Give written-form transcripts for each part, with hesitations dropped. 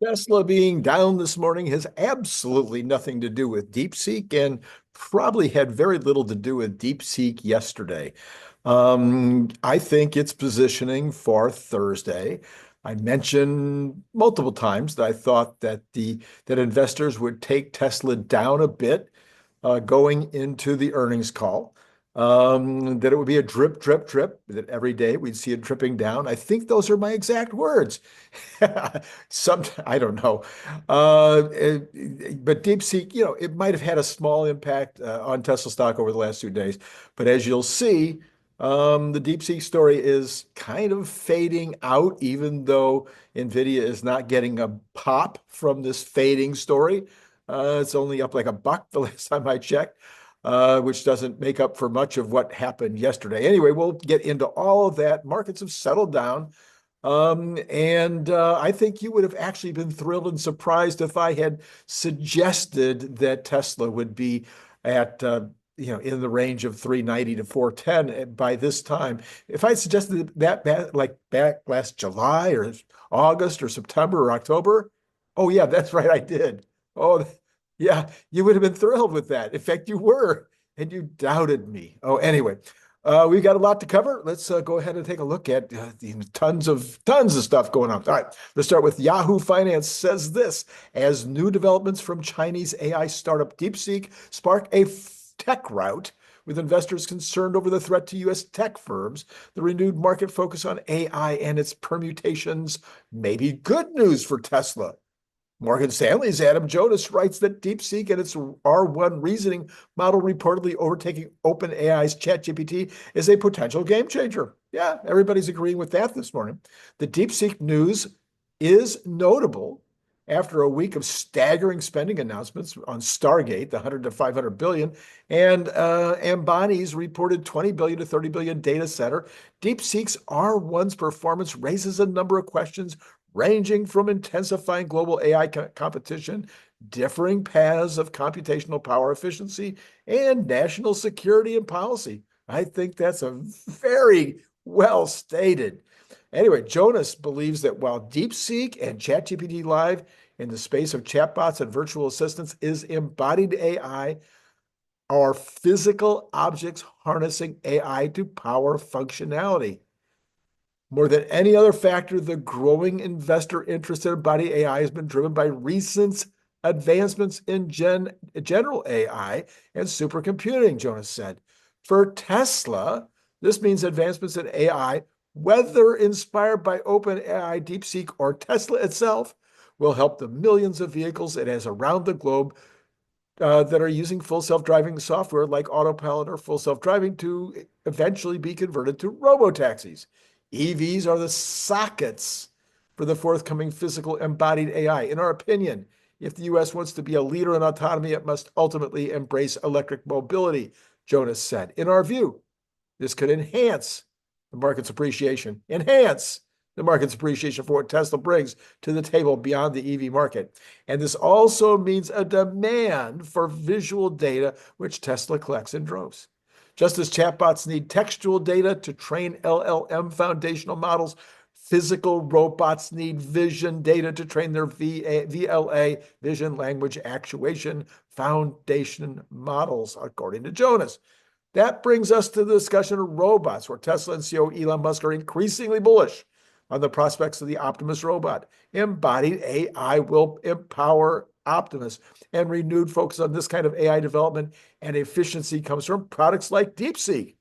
Tesla being down this morning has absolutely nothing to do with DeepSeek and probably had very little to do with DeepSeek yesterday. I think it's positioning for Thursday. I mentioned multiple times that I thought that investors would take Tesla down a bit going into the earnings call. That it would be a drip, drip, drip, that every day we'd see it dripping down. I think those are my exact words. I don't know. But DeepSeek, it might have had a small impact on Tesla stock over the last 2 days. But as you'll see, the DeepSeek story is kind of fading out, even though NVIDIA is not getting a pop from this fading story. It's only up like a buck the last time I checked, which doesn't make up for much of what happened yesterday. Anyway, we'll get into all of that. Markets have settled down. And I think you would have actually been thrilled and surprised if I had suggested that Tesla would be at, in the range of 390 to 410 by this time. If I suggested that back last July or August or September or October, oh yeah, that's right, I did. Oh yeah, you would have been thrilled with that. In fact, you were, and you doubted me. Oh, anyway. We've got a lot to cover. Let's go ahead and take a look at tons of stuff going on. All right, let's start with Yahoo Finance says this: as new developments from Chinese AI startup DeepSeek spark a tech rout with investors concerned over the threat to U.S. tech firms, the renewed market focus on AI and its permutations may be good news for Tesla. Morgan Stanley's Adam Jonas writes that DeepSeek and its R1 reasoning model reportedly overtaking OpenAI's ChatGPT is a potential game changer. Yeah, everybody's agreeing with that this morning. The DeepSeek news is notable after a week of staggering spending announcements on Stargate, the 100 to 500 billion, and Ambani's reported 20 billion to 30 billion data center. DeepSeek's R1's performance raises a number of questions ranging from intensifying global AI competition, differing paths of computational power efficiency, and national security and policy. I think that's a very well stated. Anyway, Jonas believes that while DeepSeek and ChatGPT Live in the space of chatbots and virtual assistants is embodied AI, are physical objects harnessing AI to power functionality. More than any other factor, the growing investor interest in embodied AI has been driven by recent advancements in general AI and supercomputing, Jonas said. For Tesla, this means advancements in AI, whether inspired by OpenAI, DeepSeek, or Tesla itself, will help the millions of vehicles it has around the globe that are using full self-driving software like autopilot or full self-driving to eventually be converted to robotaxis. EVs are the sockets for the forthcoming physical embodied AI. In our opinion, if the U.S. wants to be a leader in autonomy, it must ultimately embrace electric mobility, Jonas said. In our view, this could enhance the market's appreciation for what Tesla brings to the table beyond the EV market. And this also means a demand for visual data, which Tesla collects in droves. Just as chatbots need textual data to train LLM foundational models, physical robots need vision data to train their VLA, vision language actuation foundation models, according to Jonas. That brings us to the discussion of robots, where Tesla and CEO Elon Musk are increasingly bullish on the prospects of the Optimus robot. Embodied AI will empower Optimus, and renewed focus on this kind of AI development and efficiency comes from products like DeepSeek.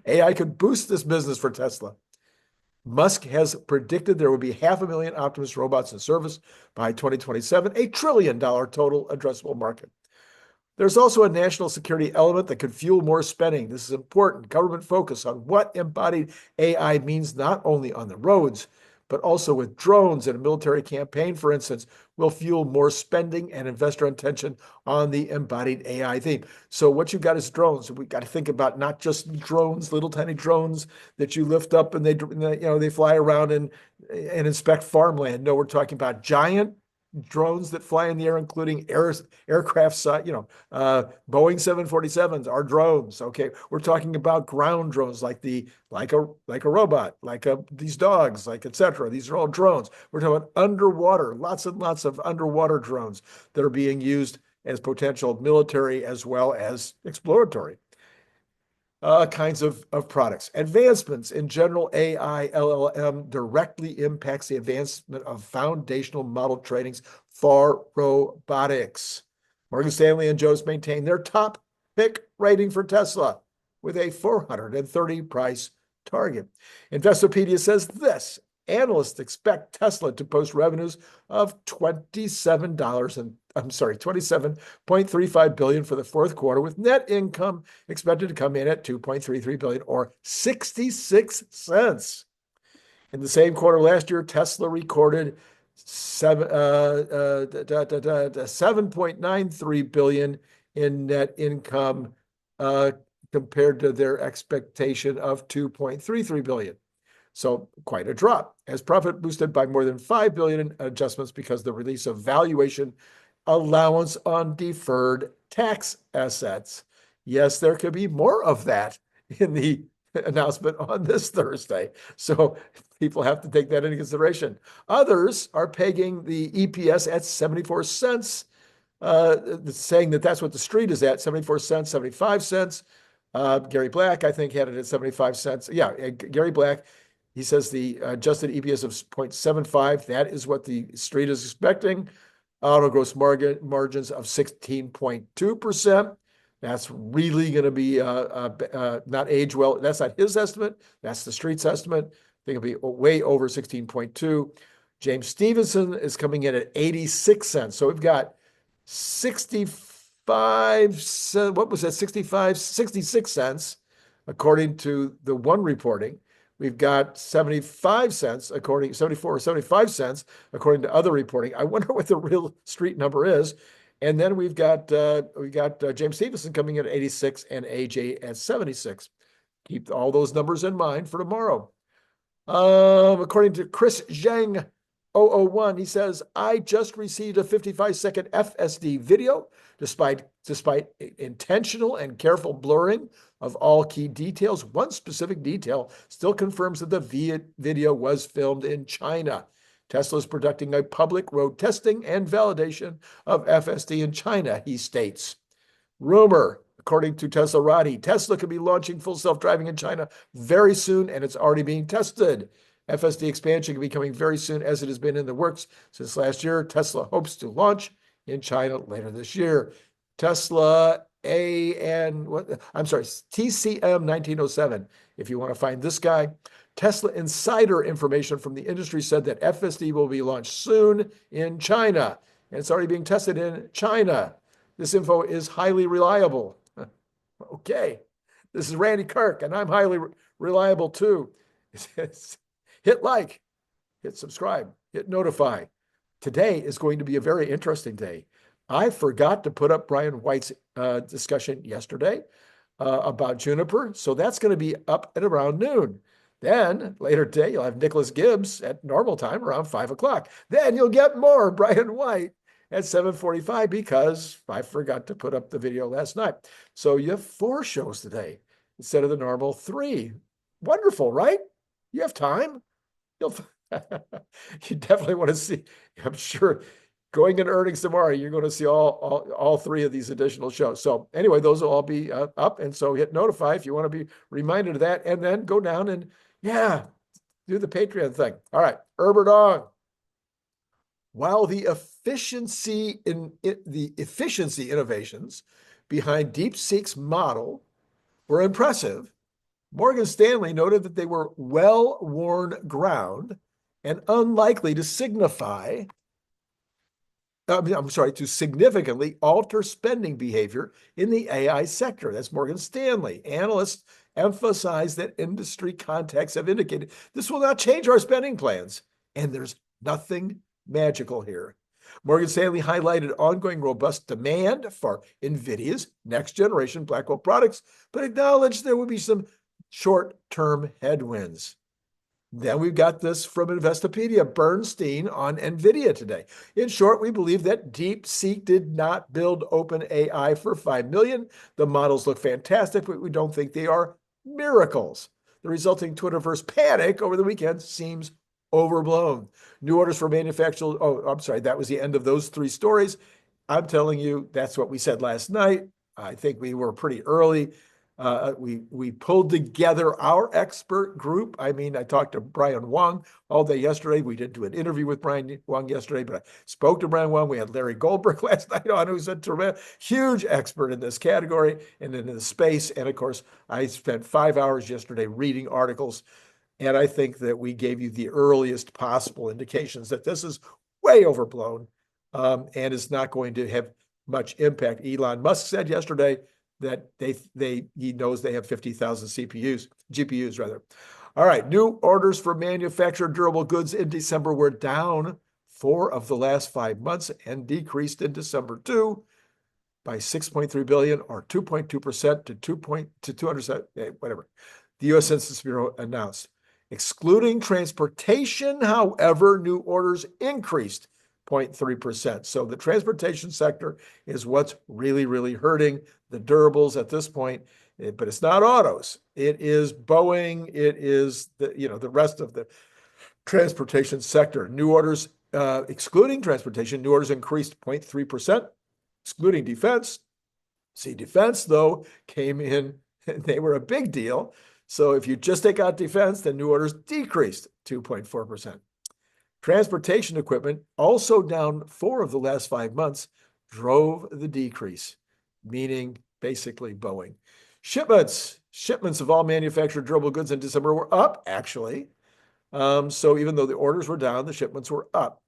AI could boost this business for Tesla. Musk has predicted there will be 500,000 Optimus robots in service by 2027, a $1 trillion total addressable market. There's also a national security element that could fuel more spending. This is important. Government focus on what embodied AI means not only on the roads, but also with drones and a military campaign, for instance, will fuel more spending and investor attention on the embodied AI theme. So what you've got is drones. We've got to think about not just drones, little tiny drones that you lift up and they fly around and inspect farmland. No, we're talking about giant drones that fly in the air, including aircraft, Boeing 747s are drones. Okay, we're talking about ground drones like a robot, these dogs, etc. These are all drones. We're talking about underwater, lots and lots of underwater drones that are being used as potential military as well as exploratory kinds of products. Advancements in general AI LLM directly impacts the advancement of foundational model trainings for robotics. Morgan Stanley and Joe's maintain their top pick rating for Tesla with a 430 price target. Investopedia says this: analysts expect Tesla to post revenues of $27.35 billion for the fourth quarter, with net income expected to come in at $2.33 billion or 66 cents. In the same quarter last year, Tesla recorded $7.93 billion in net income compared to their expectation of $2.33 billion. So quite a drop, as profit boosted by more than $5 billion in adjustments because of the release of valuation allowance on deferred tax assets. Yes, there could be more of that in the announcement on this Thursday. So people have to take that into consideration. Others are pegging the EPS at 74 cents, saying that that's what the street is at, 74 cents, 75 cents. Gary Black, I think, had it at 75 cents. Yeah, Gary Black, he says the adjusted EPS of 0.75, that is what the street is expecting. Auto gross margins of 16.2%. That's really going to be not age well. That's not his estimate. That's the street's estimate. I think it'll be way over 16.2. James Stevenson is coming in at 86 cents. So we've got 65, what was that? 66 cents, according to the one reporting. We've got 75 cents, 74 or 75 cents, according to other reporting. I wonder what the real street number is. And then we've got James Stevenson coming in at 86 and AJ at 76. Keep all those numbers in mind for tomorrow. According to Chris Zhang 001, he says, I just received a 55-second FSD video. Despite intentional and careful blurring of all key details, one specific detail still confirms that the video was filmed in China. Tesla is conducting a public road testing and validation of FSD in China, he states. Rumor, according to Teslarati, Tesla could be launching full self-driving in China very soon, and it's already being tested. FSD expansion could be coming very soon, as it has been in the works since last year. Tesla hopes to launch in China later this year. TSLA, TCM 1907. If you want to find this guy, Tesla insider information from the industry said that FSD will be launched soon in China, and it's already being tested in China. This info is highly reliable. Okay, this is Randy Kirk, and I'm highly reliable too. Hit like, hit subscribe, hit notify. Today is going to be a very interesting day. I forgot to put up Brian White's discussion yesterday about Juniper, so that's going to be up at around noon. Then later today, you'll have Nicholas Gibbs at normal time around 5 o'clock. Then you'll get more Brian White at 7:45 because I forgot to put up the video last night. So you have 4 shows today instead of the normal 3. Wonderful, right? You have time. You definitely want to see, I'm sure, going into earnings tomorrow, you're going to see all 3 of these additional shows. So anyway, those will all be up. And so hit notify if you want to be reminded of that. And then go down and, do the Patreon thing. All right, Herbert Ong. While the efficiency innovations behind DeepSeek's model were impressive, Morgan Stanley noted that they were well-worn ground and unlikely to to significantly alter spending behavior in the AI sector. That's Morgan Stanley. Analysts emphasize that industry contacts have indicated this will not change our spending plans, and there's nothing magical here. Morgan Stanley highlighted ongoing robust demand for NVIDIA's next-generation Blackwell products, but acknowledged there would be some short-term headwinds. Then we've got this from Investopedia, Bernstein on NVIDIA today. In short, we believe that DeepSeek did not build OpenAI for $5 million. The models look fantastic, but we don't think they are miracles. The resulting Twitterverse panic over the weekend seems overblown. New orders for manufacturers. Oh, I'm sorry. That was the end of those three stories. I'm telling you, that's what we said last night. I think we were pretty early. We pulled together our expert group. I mean, I talked to Brian Wong all day yesterday. We didn't do an interview with Brian Wong yesterday, but I spoke to Brian Wong. We had Larry Goldberg last night on, who's a huge expert in this category and in the space. And of course, I spent 5 hours yesterday reading articles, and I think that we gave you the earliest possible indications that this is way overblown and is not going to have much impact. Elon Musk said yesterday that he knows they have 50,000 GPUs rather. All right, new orders for manufactured durable goods in December were down 4 of the last 5 months and decreased in December too by 6.3 billion or 2.2% to 200, whatever. The U.S. Census Bureau announced. Excluding transportation, however, new orders increased 0.3%. So the transportation sector is what's really, really hurting the durables at this point. But it's not autos. It is Boeing. It is the rest of the transportation sector. New orders, excluding transportation, new orders increased 0.3%, excluding defense. See, defense, though, came in, they were a big deal. So if you just take out defense, then new orders decreased 2.4%. Transportation equipment, also down 4 of the last 5 months, drove the decrease, meaning basically Boeing. Shipments of all manufactured durable goods in December were up, actually. So even though the orders were down, the shipments were up.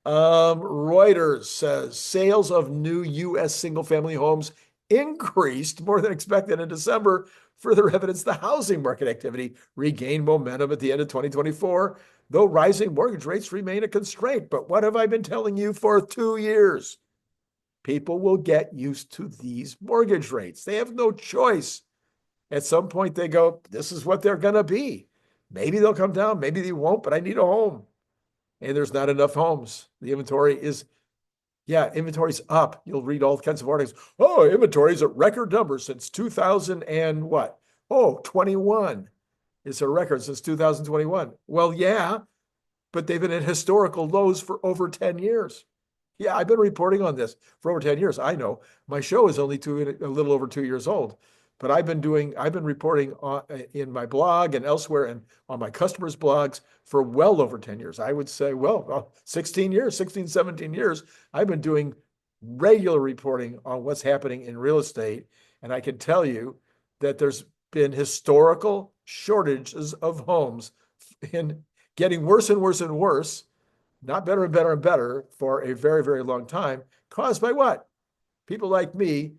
Reuters says sales of new U.S. single-family homes increased more than expected in December, further evidence the housing market activity regained momentum at the end of 2024, though rising mortgage rates remain a constraint. But what have I been telling you for 2 years? People will get used to these mortgage rates. They have no choice. At some point, they go, this is what they're going to be. Maybe they'll come down, maybe they won't, but I need a home. And there's not enough homes. The inventory's up. You'll read all kinds of articles. Oh, inventory's at record numbers since 2000 and what? Oh, 21. It's a record since 2021. Well, yeah, but they've been at historical lows for over 10 years. Yeah, I've been reporting on this for over 10 years. I know my show is only a little over 2 years old, but I've been reporting in my blog and elsewhere and on my customers' blogs for well over 10 years. I would say, 16, 17 years, I've been doing regular reporting on what's happening in real estate. And I can tell you that there's been historical shortages of homes and getting worse and worse and worse, not better and better and better for a very, very long time, caused by what? People like me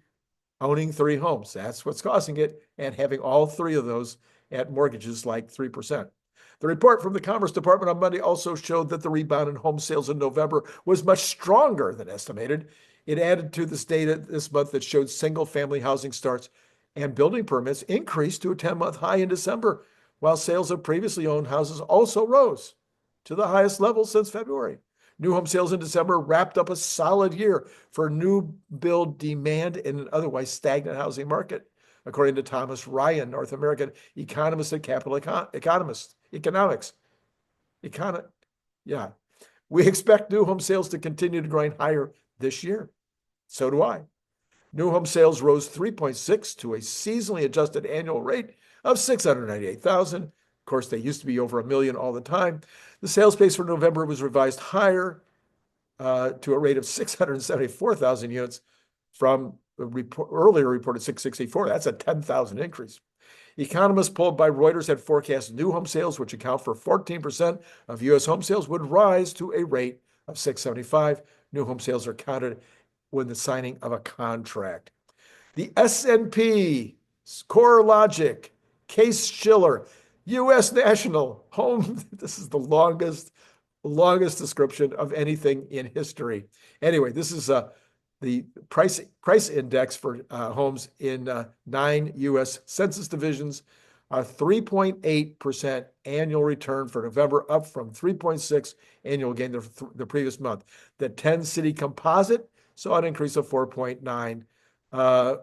owning 3 homes. That's what's causing it, and having all 3 of those at mortgages like 3%. The report from the Commerce Department on Monday also showed that the rebound in home sales in November was much stronger than estimated. It added to this data this month that showed single-family housing starts and building permits increased to a 10-month high in December, while sales of previously owned houses also rose to the highest level since February. New home sales in December wrapped up a solid year for new build demand in an otherwise stagnant housing market, according to Thomas Ryan, North American economist at Capital Economics. We expect new home sales to continue to grind higher this year. So do I. New home sales rose 3.6 to a seasonally adjusted annual rate of 698,000. Of course, they used to be over 1 million all the time. The sales pace for November was revised higher to a rate of 674,000 units from the earlier reported 664. That's a 10,000 increase. Economists polled by Reuters had forecast new home sales, which account for 14% of U.S. home sales, would rise to a rate of 675. New home sales are counted when the signing of a contract. The S&P, CoreLogic, Case-Shiller, U.S. National Home. This is the longest description of anything in history. Anyway, this is the price index for homes in 9 U.S. census divisions. a 3.8% annual return for November, up from 3.6 annual gain the previous month. The 10-city composite saw an increase of 4.9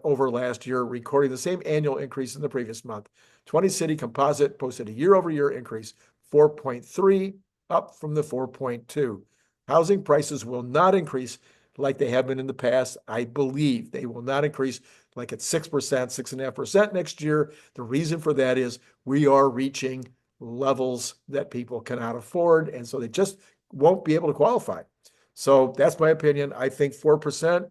over last year, recording the same annual increase in the previous month. 20-city composite posted a year-over-year increase, 4.3, up from the 4.2. Housing prices will not increase like they have been in the past. I believe they will not increase like at 6%, 6.5% next year. The reason for that is we are reaching levels that people cannot afford, and so they just won't be able to qualify. So that's my opinion. I think 4%, 3%,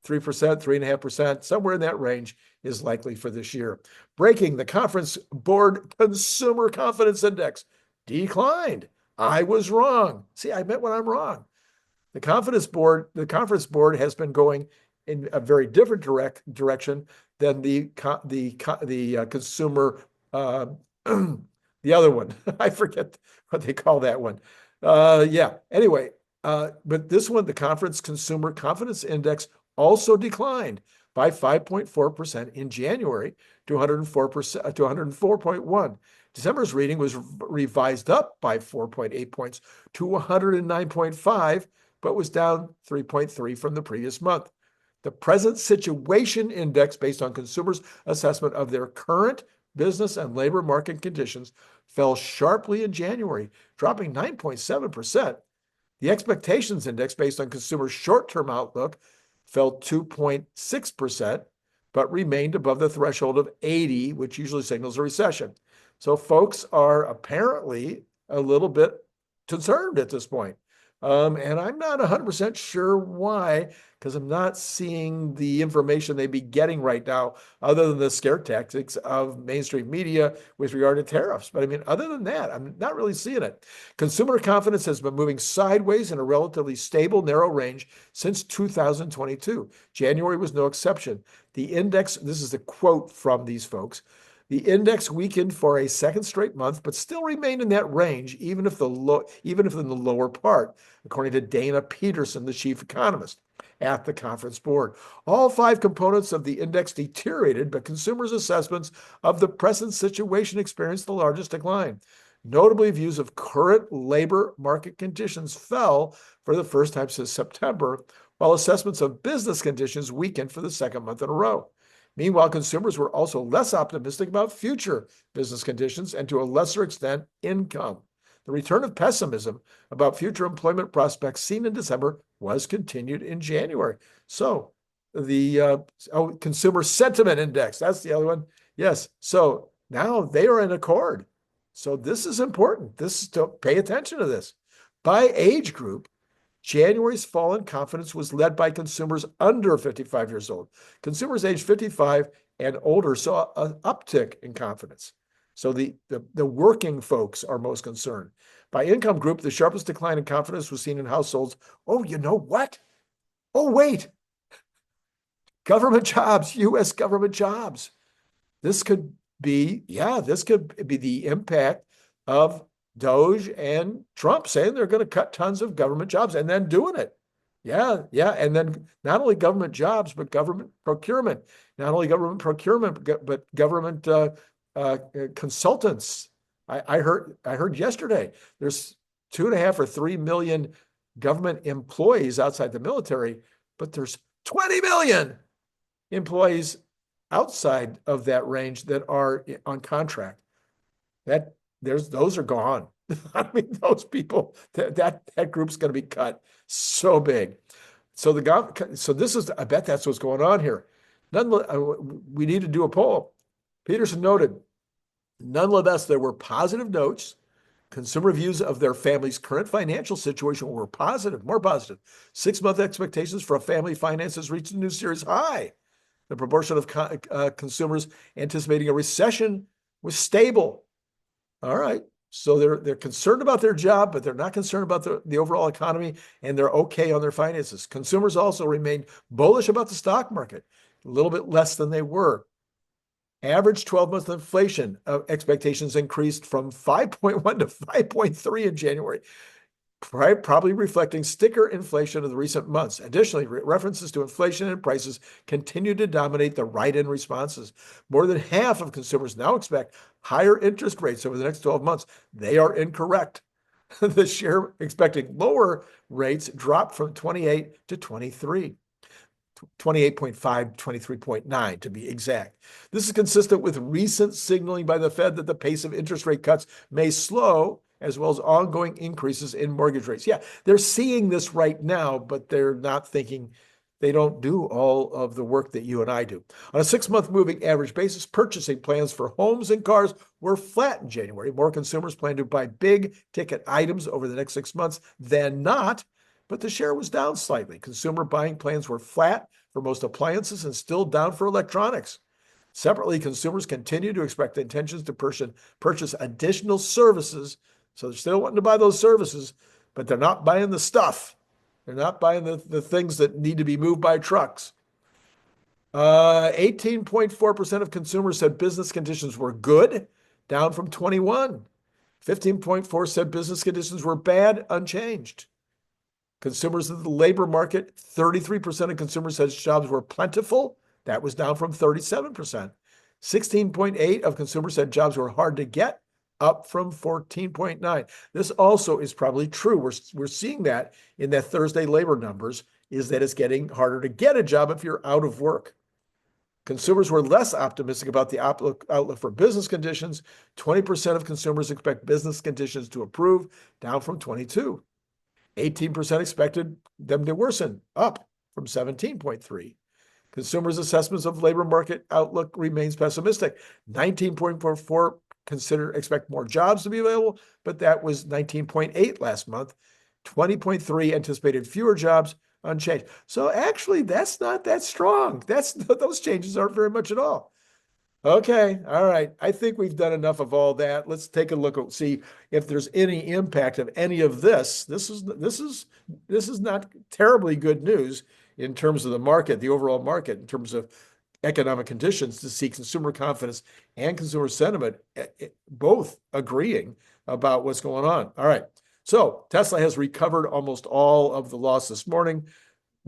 3.5%, somewhere in that range is likely for this year. Breaking, the Conference Board Consumer Confidence Index declined. I was wrong. See, I admit when I'm wrong. The Conference Board has been going in a very different direction than the consumer, the other one. I forget what they call that one. Anyway, but this one, the Conference Consumer Confidence Index, also declined by 5.4% in January to 104% to 104.1. December's reading was revised up by 4.8 points to 109.5, but was down 3.3 from the previous month. The Present Situation Index, based on consumers' assessment of their current business and labor market conditions, fell sharply in January, dropping 9.7%. The Expectations Index, based on consumers' short-term outlook, fell 2.6%, but remained above the threshold of 80, which usually signals a recession. So folks are apparently a little bit concerned at this point. And I'm not 100% sure why, because I'm not seeing the information they'd be getting right now, other than the scare tactics of mainstream media with regard to tariffs. But I mean, other than that, I'm not really seeing it. Consumer confidence has been moving sideways in a relatively stable, narrow range since 2022. January was no exception. The index, this is a quote from these folks, the index weakened for a second straight month, but still remained in that range, even if in the lower part, according to Dana Peterson, the chief economist at the Conference Board. All 5 components of the index deteriorated, but consumers' assessments of the present situation experienced the largest decline. Notably, views of current labor market conditions fell for the first time since September, while assessments of business conditions weakened for the second month in a row. Meanwhile, consumers were also less optimistic about future business conditions and, to a lesser extent, income. The return of pessimism about future employment prospects seen in December was continued in January. So the Consumer Sentiment Index, that's the other one. Yes. So now they are in accord. So this is important. Pay attention to this. By age group, January's fall in confidence was led by consumers under 55 years old. Consumers aged 55 and older saw an uptick in confidence. So the working folks are most concerned. By income group, the sharpest decline in confidence was seen in households. Oh, you know what? Oh, wait. Government jobs, U.S. government jobs. This could be the impact of DOGE and Trump saying they're going to cut tons of government jobs and then doing it. Yeah. And then not only government jobs, but government procurement. Not only government procurement, but government consultants. I heard yesterday there's 2.5 or 3 million government employees outside the military, but there's 20 million employees outside of that range that are on contract. Those are gone. I mean, those people, that group's going to be cut so big. So I bet that's what's going on here. We need to do a poll. Peterson noted, nonetheless, there were positive notes. Consumer views of their family's current financial situation were positive, more positive. 6-month expectations for a family finances reached a new series high. The proportion of consumers anticipating a recession was stable. All right. So they're concerned about their job, but they're not concerned about the overall economy, and they're okay on their finances. Consumers also remained bullish about the stock market, a little bit less than they were. Average 12-month inflation expectations increased from 5.1 to 5.3 in January. probably reflecting sticker inflation of the recent months. Additionally, references to inflation and prices continue to dominate the write-in responses. More than half of consumers now expect higher interest rates over the next 12 months. They are incorrect. The share expecting lower rates dropped from 28 to 23. 28.5, 23.9 to be exact. This is consistent with recent signaling by the Fed that the pace of interest rate cuts may slow, as well as ongoing increases in mortgage rates. Yeah, they're seeing this right now, but they're not thinking, they don't do all of the work that you and I do. On a 6-month moving average basis, purchasing plans for homes and cars were flat in January. More consumers plan to buy big ticket items over the next 6 months than not, but the share was down slightly. Consumer buying plans were flat for most appliances and still down for electronics. Separately, consumers continue to expect intentions to purchase additional services. So they're still wanting to buy those services, but they're not buying the stuff. They're not buying the things that need to be moved by trucks. 18.4% of consumers said business conditions were good, down from 21. 15.4% said business conditions were bad, unchanged. Consumers of the labor market, 33% of consumers said jobs were plentiful. That was down from 37%. 16.8% of consumers said jobs were hard to get, up from 14.9%. This also is probably true. We're seeing that in that Thursday labor numbers, is that it's getting harder to get a job if you're out of work. Consumers were less optimistic about the outlook for business conditions. 20% of consumers expect business conditions to improve, down from 22%. 18% expected them to worsen, up from 17.3%. Consumers' assessments of labor market outlook remains pessimistic. 19.44% expect more jobs to be available, but that was 19.8% last month. 20.3% anticipated fewer jobs, unchanged. So actually, that's not that strong. Those changes aren't very much at all. Okay, all right. I think we've done enough of all that. Let's take a look and see if there's any impact of any of this. This is not terribly good news in terms of the market, the overall market, in terms of economic conditions, to see consumer confidence and consumer sentiment both agreeing about what's going on. All right. So Tesla has recovered almost all of the loss this morning.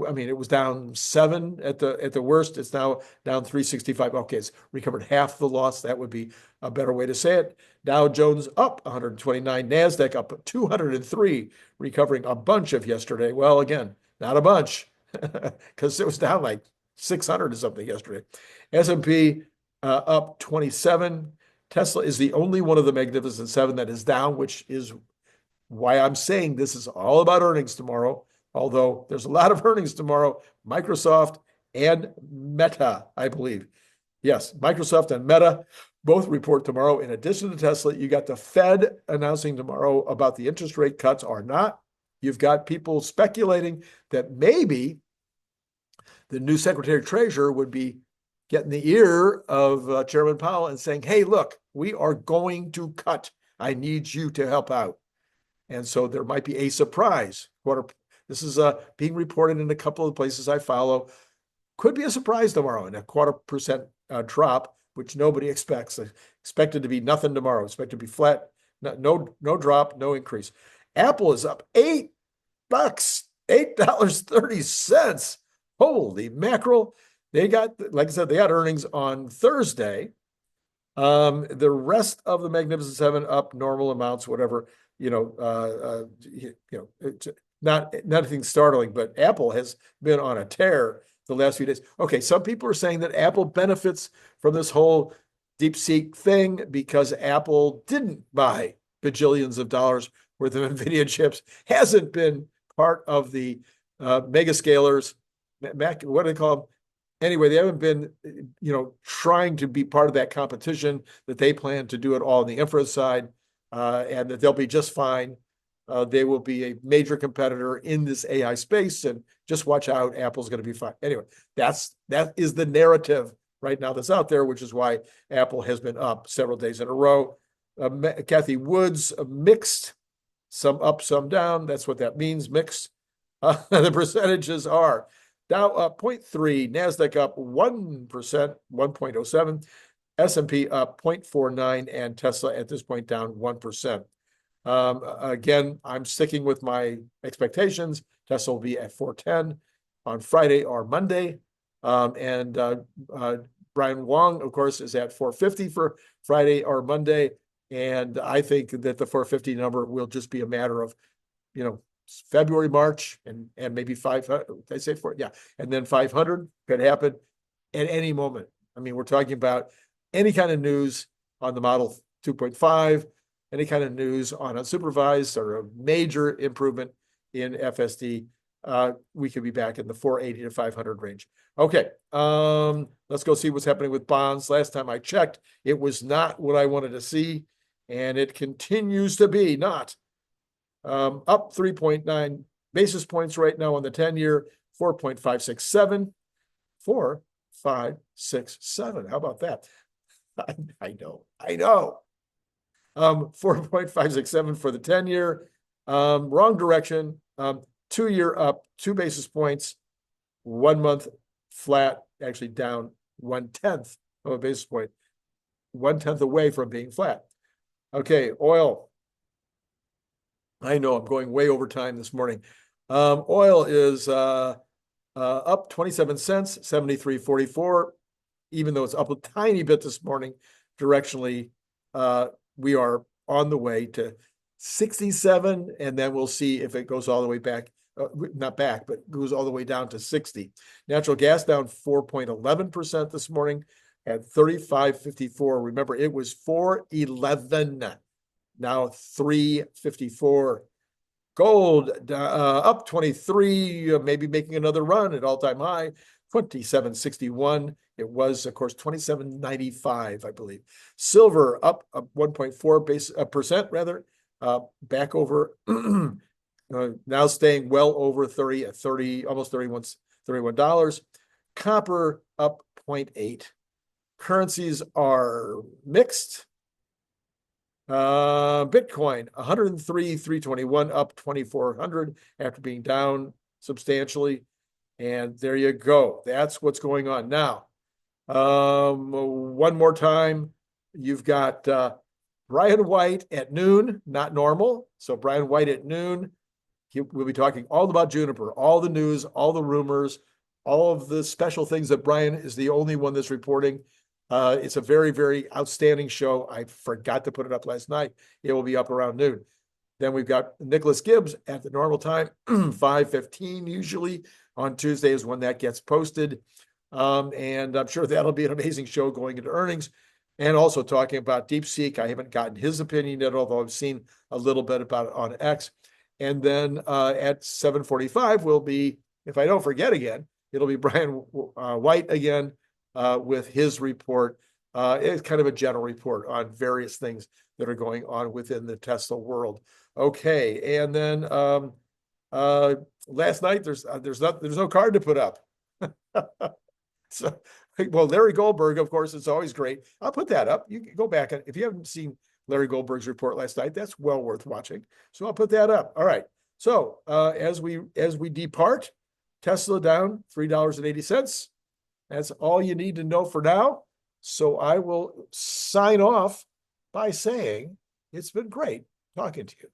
I mean, it was down 7 at the worst. It's now down 365. Okay, it's recovered half the loss. That would be a better way to say it. Dow Jones up 129, NASDAQ up 203, recovering a bunch of yesterday. Well, again, not a bunch, because it was down like 600 or something yesterday. S&P up 27. Tesla is the only one of the Magnificent Seven that is down, which is why I'm saying this is all about earnings tomorrow. Although there's a lot of earnings tomorrow, Microsoft and Meta, I believe. Yes, Microsoft and Meta both report tomorrow. In addition to Tesla, you got the Fed announcing tomorrow about the interest rate cuts or not. You've got people speculating that maybe the new Secretary of Treasury would be getting the ear of Chairman Powell and saying, hey, look, we are going to cut. I need you to help out. And so there might be a surprise. This is being reported in a couple of places I follow. Could be a surprise tomorrow in a 0.25% drop, which nobody expects. Expected to be nothing tomorrow. Expected to be flat. No drop, no increase. Apple is up $8, $8.30. Holy mackerel. They got, like I said, they had earnings on Thursday. The rest of the Magnificent Seven up normal amounts, whatever, it's not anything startling, but Apple has been on a tear the last few days. Okay, some people are saying that Apple benefits from this whole DeepSeek thing because Apple didn't buy bajillions of dollars worth of NVIDIA chips, hasn't been part of the mega scalers, what do they call them? Anyway, they haven't been, trying to be part of that competition, that they plan to do it all on the infra side, and that they'll be just fine. They will be a major competitor in this AI space, and just watch out, Apple's going to be fine. Anyway, that is the narrative right now that's out there, which is why Apple has been up several days in a row. Cathie Wood's mixed, some up, some down. That's what that means, mixed. The percentages are Dow up 0.3, NASDAQ up 1%, 1.07, S&P up 0.49, and Tesla at this point down 1%. Again, I'm sticking with my expectations. Tesla will be at 410 on Friday or Monday. Brian Wong, of course, is at 450 for Friday or Monday. And I think that the 450 number will just be a matter of, February, March, and maybe 500. I say four, yeah, and then 500 could happen at any moment. I mean, we're talking about any kind of news on the Model 2.5, any kind of news on unsupervised or a major improvement in FSD. We could be back in the 480 to 500 range. Okay, let's go see what's happening with bonds. Last time I checked, it was not what I wanted to see, and it continues to be not. Up 3.9 basis points right now on the 10-year, 4.567, 4.567. How about that? I know. 4.567 for the 10-year. Wrong direction. 2-year up 2 basis points. 1 month flat, actually down 1/10 of a basis point. 1/10 away from being flat. Okay, oil. I know I'm going way over time this morning. Oil is up 27 cents, 73.44. Even though it's up a tiny bit this morning, directionally, we are on the way to 67, and then we'll see if it goes all the way back, not back, but goes all the way down to 60. Natural gas down 4.11% this morning at 35.54. Remember, it was 4.11. Now 3.54. Gold up 23, maybe making another run at all-time high, 27.61. It was, of course, 27.95, I believe. Silver up 1.4% rather, back over, now staying well over 30 at 30, almost $31. Copper up 0.8. Currencies are mixed. Bitcoin 103,321 up 2,400 after being down substantially. And there you go. That's what's going on now. One more time, you've got Brian White at noon, not normal. So Brian White at noon, we'll be talking all about Juniper, all the news, all the rumors, all of the special things that Brian is the only one that's reporting. It's a very, very outstanding show. I forgot to put it up last night. It will be up around noon. Then we've got Nicholas Gibbs at the normal time, 5:15 usually on Tuesday is when that gets posted. And I'm sure that'll be an amazing show going into earnings. And also talking about DeepSeek. I haven't gotten his opinion yet, although I've seen a little bit about it on X. And then at 7:45 will be, if I don't forget again, it'll be Brian White again. With his report. It's kind of a general report on various things that are going on within the Tesla world. Okay, and then last night there's no card to put up. So, well, Larry Goldberg, of course, it's always great. I'll put that up. You can go back and if you haven't seen Larry Goldberg's report last night, that's well worth watching. So I'll put that up. All right. So as we depart, Tesla down $3.80. That's all you need to know for now. So I will sign off by saying it's been great talking to you.